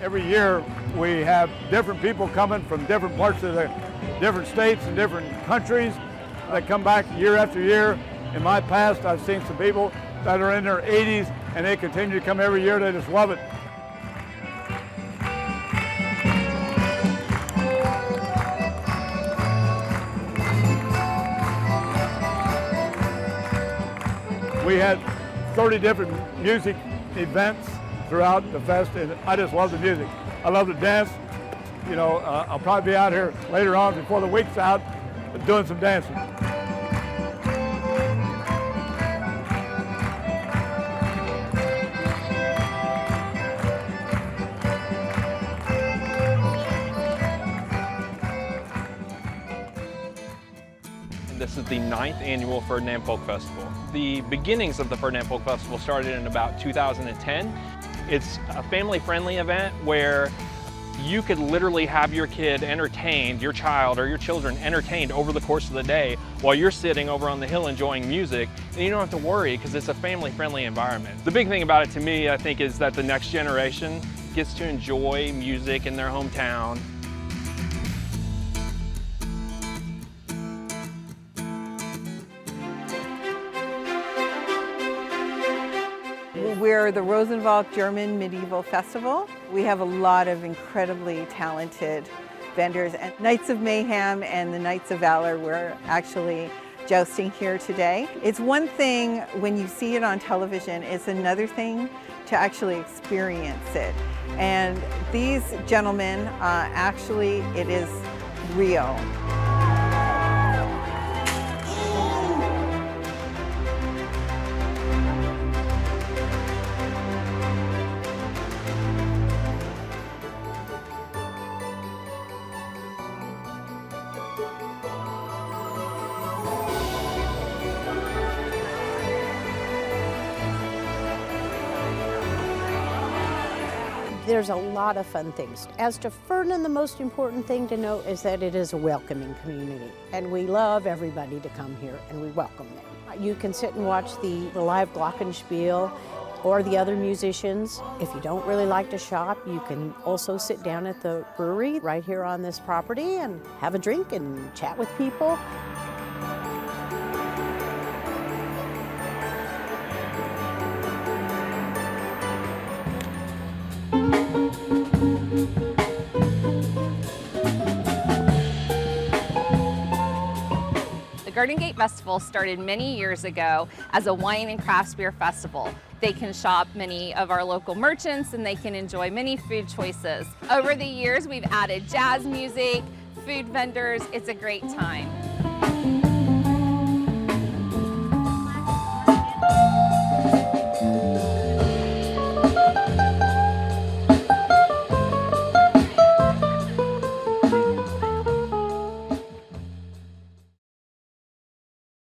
Every year we have different people coming from different parts of the different states and different countries that come back year after year. In my past, I've seen some people that are in their 80s and they continue to come every year. They just love it. We had 30 different music events throughout the fest, and I just love the music. I love to dance. You know, I'll probably be out here later on before the week's out doing some dancing. This is the 9th annual Ferdinand Folk Festival. The beginnings of the Ferdinand Folk Festival started in about 2010. It's a family-friendly event where you could literally have your kid entertained, your child or your children entertained over the course of the day while you're sitting over on the hill enjoying music, and you don't have to worry because it's a family-friendly environment. The big thing about it to me, I think, is that the next generation gets to enjoy music in their hometown. We're the Roosevelt German Medieval Festival. We have a lot of incredibly talented vendors. And Knights of Mayhem and the Knights of Valor, we're actually jousting here today. It's one thing when you see it on television, it's another thing to actually experience it. And these gentlemen, actually, it is real. There's a lot of fun things. As to Ferdinand, the most important thing to know is that it is a welcoming community, and we love everybody to come here, and we welcome them. You can sit and watch the live glockenspiel or the other musicians. If you don't really like to shop, you can also sit down at the brewery right here on this property and have a drink and chat with people. The Garden Gate Festival started many years ago as a wine and craft beer festival. They can shop many of our local merchants and they can enjoy many food choices. Over the years, we've added jazz music, food vendors. It's a great time.